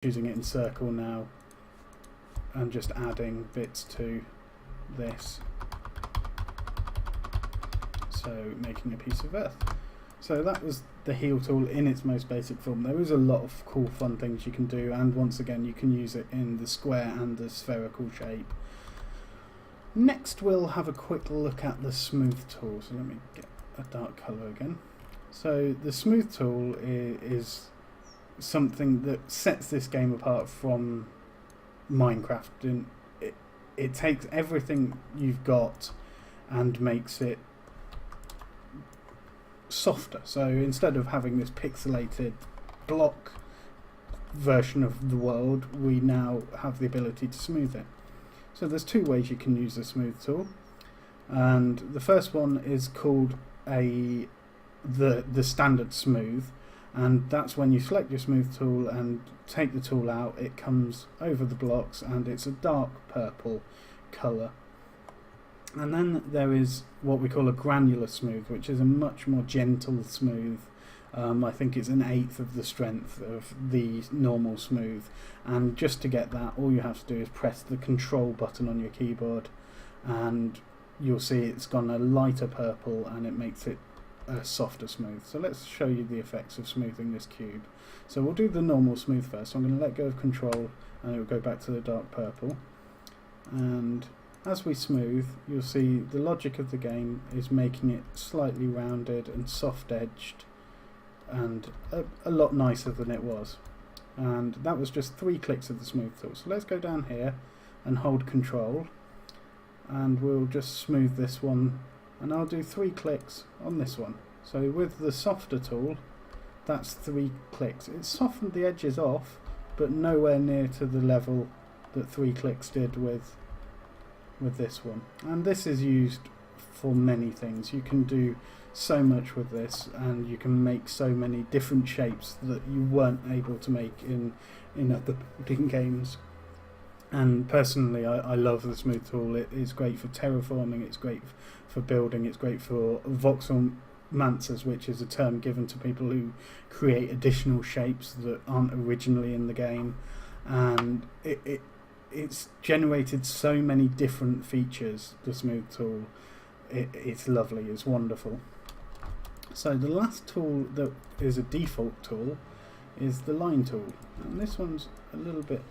choosing it in circle now and just adding bits to this, so making a piece of earth. So that was the heal tool in its most basic form. There is a lot of cool fun things you can do, and once again you can use it in the square and the spherical shape. Next we'll have a quick look at the smooth tool. So let me get a dark colour again. So the smooth tool is something that sets this game apart from Minecraft. And it takes everything you've got and makes it softer. So instead of having this pixelated block version of the world, we now have the ability to smooth it. So there's two ways you can use the smooth tool, and the first one is called the standard smooth, and that's when you select your smooth tool and take the tool out, it comes over the blocks and it's a dark purple colour. And then there is what we call a granular smooth, which is a much more gentle smooth. I think it's 1/8 of the strength of the normal smooth, and just to get that, all you have to do is press the control button on your keyboard and you'll see it's gone a lighter purple and it makes it a softer smooth. So let's show you the effects of smoothing this cube. So we'll do the normal smooth first. So I'm going to let go of control and it will go back to the dark purple, and as we smooth, you'll see the logic of the game is making it slightly rounded and soft edged and a lot nicer than it was. And that was just 3 clicks of the smooth tool. So let's go down here and hold control and we'll just smooth this one, and I'll do 3 clicks on this one. So with the softer tool, that's 3 clicks. It softened the edges off, but nowhere near to the level that 3 clicks did with this one. And this is used for many things. You can do so much with this, and you can make so many different shapes that you weren't able to make in other building games. And personally, I love the smooth tool. It's great for terraforming, it's great for building, it's great for voxel mancers, which is a term given to people who create additional shapes that aren't originally in the game. And it's generated so many different features, the smooth tool. It's lovely, it's wonderful. So the last tool that is a default tool is the line tool, and this one's a little bit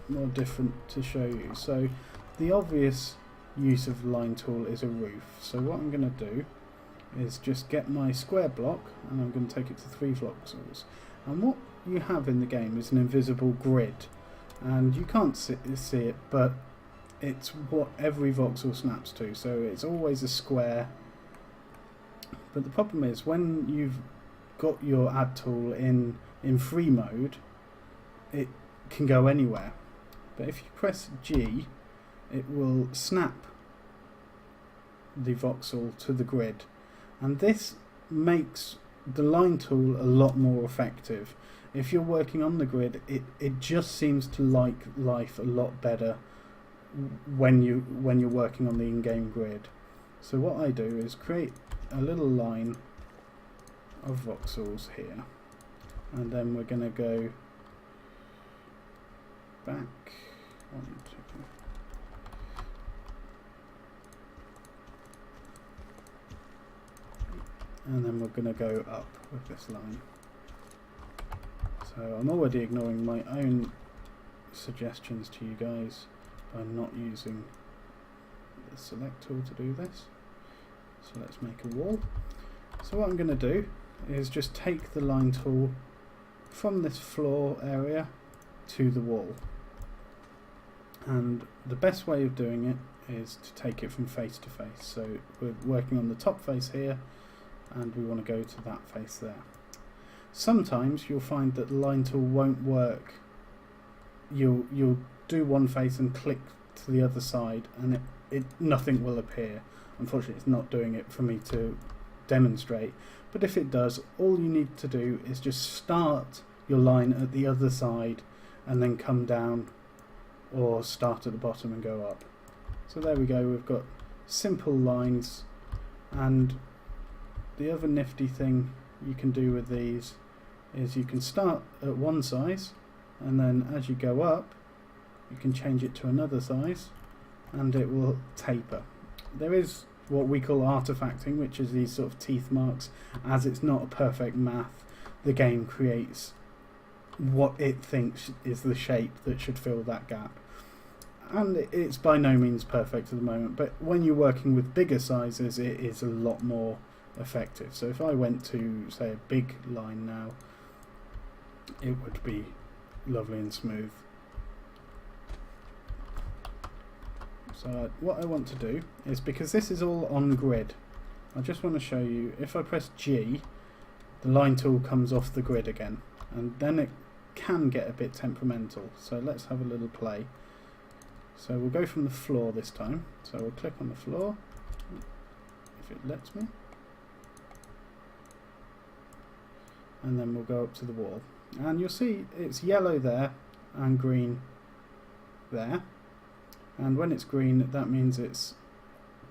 more different to show you. So the obvious use of the line tool is a roof. So what I'm going to do is just get my square block and I'm going to take it to 3 voxels, and what you have in the game is an invisible grid, and you can't see it, but it's what every voxel snaps to, so it's always a square. But the problem is, when you've got your add tool in free mode, it can go anywhere. But if you press G, it will snap the voxel to the grid, and this makes the line tool a lot more effective. If you're working on the grid, it just seems to like life a lot better when you're working on the in-game grid. So what I do is create a little line of voxels here, and then we're going to go back 1, 2, and then we're going to go up with this line. So I'm already ignoring my own suggestions to you guys by not using the select tool to do this. So let's make a wall. So what I'm going to do is just take the line tool from this floor area to the wall, and the best way of doing it is to take it from face to face. So we're working on the top face here, and we want to go to that face there. Sometimes you'll find that the line tool won't work. You'll do one face and click to the other side, and nothing will appear. Unfortunately, it's not doing it for me to demonstrate, but if it does, all you need to do is just start your line at the other side and then come down, or start at the bottom and go up. So there we go, we've got simple lines. And the other nifty thing you can do with these is you can start at one size and then as you go up you can change it to another size and it will taper. There is what we call artifacting, which is these sort of teeth marks. As it's not a perfect math, the game creates what it thinks is the shape that should fill that gap. And it's by no means perfect at the moment, but when you're working with bigger sizes it is a lot more effective. So if I went to, say, a big line now, it would be lovely and smooth. So what I want to do is, because this is all on grid, I just want to show you, if I press G, the line tool comes off the grid again, and then it can get a bit temperamental. So let's have a little play. So we'll go from the floor this time. So we'll click on the floor, if it lets me, and then we'll go up to the wall. And you'll see it's yellow there and green there. And when it's green, that means it's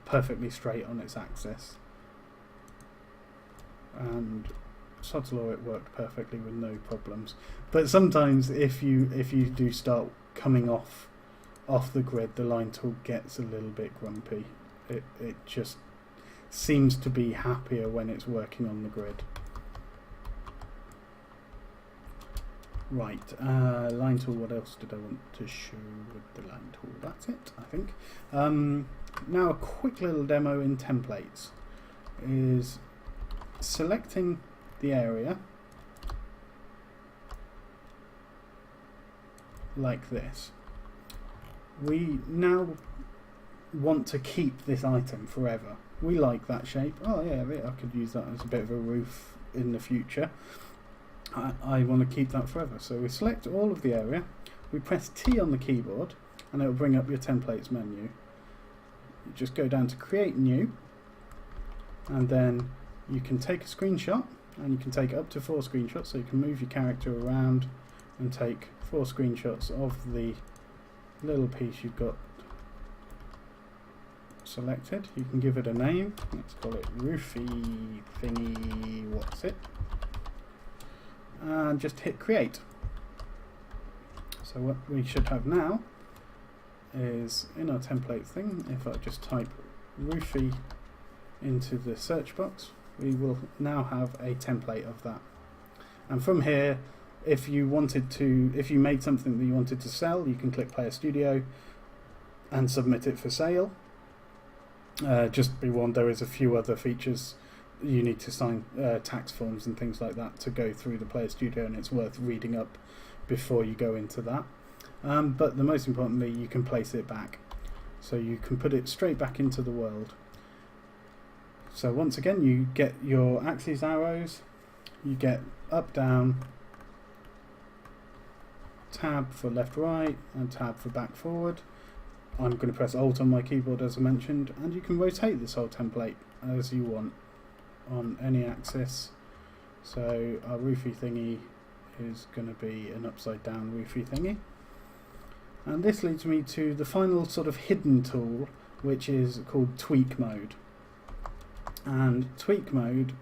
perfectly straight on its axis. And Sodslaw, it worked perfectly with no problems. But sometimes if you do start coming off the grid, the line tool gets a little bit grumpy. It just seems to be happier when it's working on the grid. Right, line tool, what else did I want to show with the line tool? That's it, I think. Now a quick little demo in templates is selecting the area like this. We now want to keep this item forever. We like that shape. Oh yeah, I could use that as a bit of a roof in the future. I want to keep that forever. So we select all of the area, we press T on the keyboard, and it will bring up your templates menu. You just go down to create new, and then you can take a screenshot, and you can take up to 4 screenshots, so you can move your character around and take 4 screenshots of the little piece you've got selected. You can give it a name. Let's call it Roofy Thingy What's It, and just hit create. So what we should have now is, in our template thing, if I just type Roofy into the search box, we will now have a template of that. And from here, if you made something that you wanted to sell, you can click Player Studio and submit it for sale. Just be warned, there is a few other features. You need to sign tax forms and things like that to go through the Player Studio, and it's worth reading up before you go into that. But the most importantly, you can place it back. So you can put it straight back into the world. So once again, you get your axis arrows, you get up, down, tab for left, right, and tab for back, forward. I'm going to press Alt on my keyboard as I mentioned, and you can rotate this whole template as you want on any axis. So our roofy thingy is going to be an upside down roofy thingy. And this leads me to the final sort of hidden tool, which is called tweak mode. And tweak mode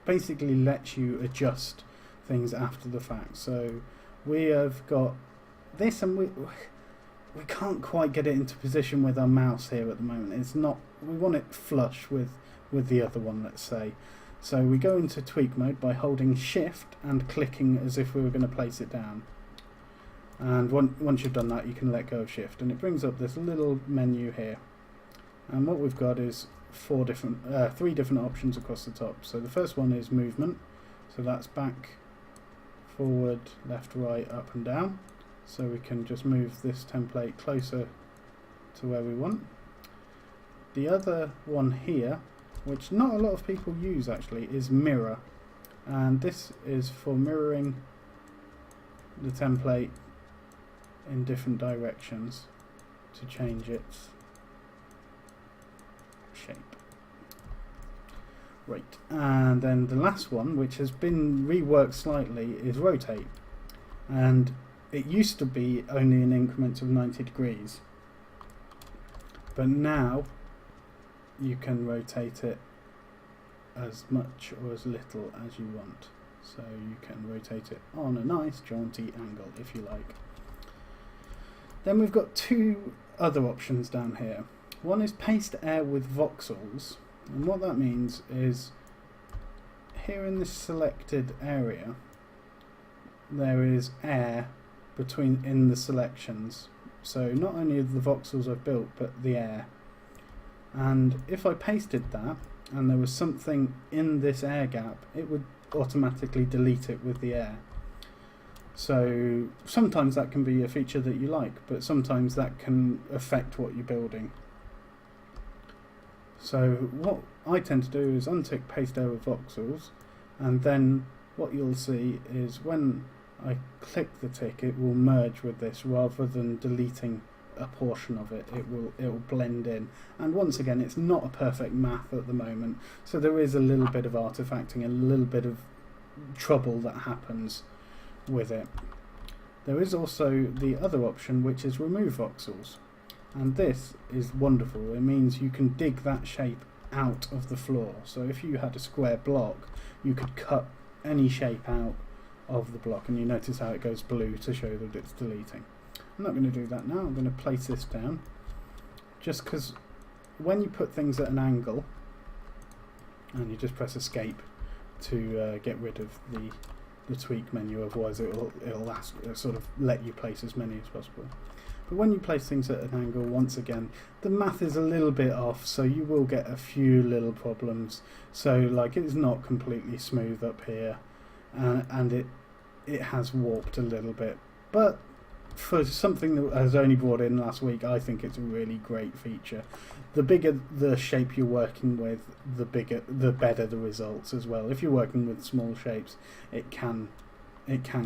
basically lets you adjust things after the fact. So we have got this, and we can't quite get it into position with our mouse here at the moment. It's not, we want it flush with the other one, let's say. So we go into tweak mode by holding shift and clicking as if we were going to place it down. And once you've done that, you can let go of shift, and it brings up this little menu here. And what we've got is three different options across the top. So the first one is movement, so that's back, forward, left, right, up and down. So we can just move this template closer to where we want. The other one here, which not a lot of people use actually, is mirror, and this is for mirroring the template in different directions to change its shape. Right, and then the last one, which has been reworked slightly, is rotate, and it used to be only in increments of 90 degrees, but now you can rotate it as much or as little as you want. so you can rotate it on a nice jaunty angle if you like. Then we've got two other options down here. One is paste air with voxels, and what that means is here in this selected area there is air in the selections, so not only the voxels I've built but the air, and if I pasted that and there was something in this air gap, it would automatically delete it with the air. So sometimes that can be a feature that you like, but sometimes that can affect what you're building. So what I tend to do is untick paste air with voxels, and then what you'll see is when I click the tick it will merge with this rather than deleting a portion of it. It will blend in, and once again it's not a perfect math at the moment, so there is a little bit of artifacting, a little bit of trouble that happens with it. There is also the other option, which is remove voxels, and this is wonderful. It means you can dig that shape out of the floor. So if you had a square block, you could cut any shape out of the block, and you notice how it goes blue to show that it's deleting. I'm not going to do that now. I'm going to place this down, just because when you put things at an angle and you just press escape to get rid of the tweak menu, otherwise it'll sort of let you place as many as possible. But when you place things at an angle, once again the math is a little bit off, so you will get a few little problems. So like it's not completely smooth up here, and it has warped a little bit, but for something that was only brought in last week, I think it's a really great feature. The bigger the shape you're working with, the better the results as well. If you're working with small shapes, it can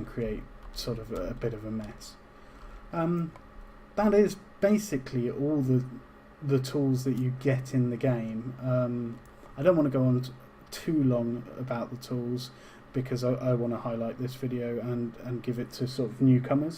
create sort of a bit of a mess. That is basically all the tools that you get in the game. I don't want to go on too long about the tools because I want to highlight this video and give it to sort of newcomers.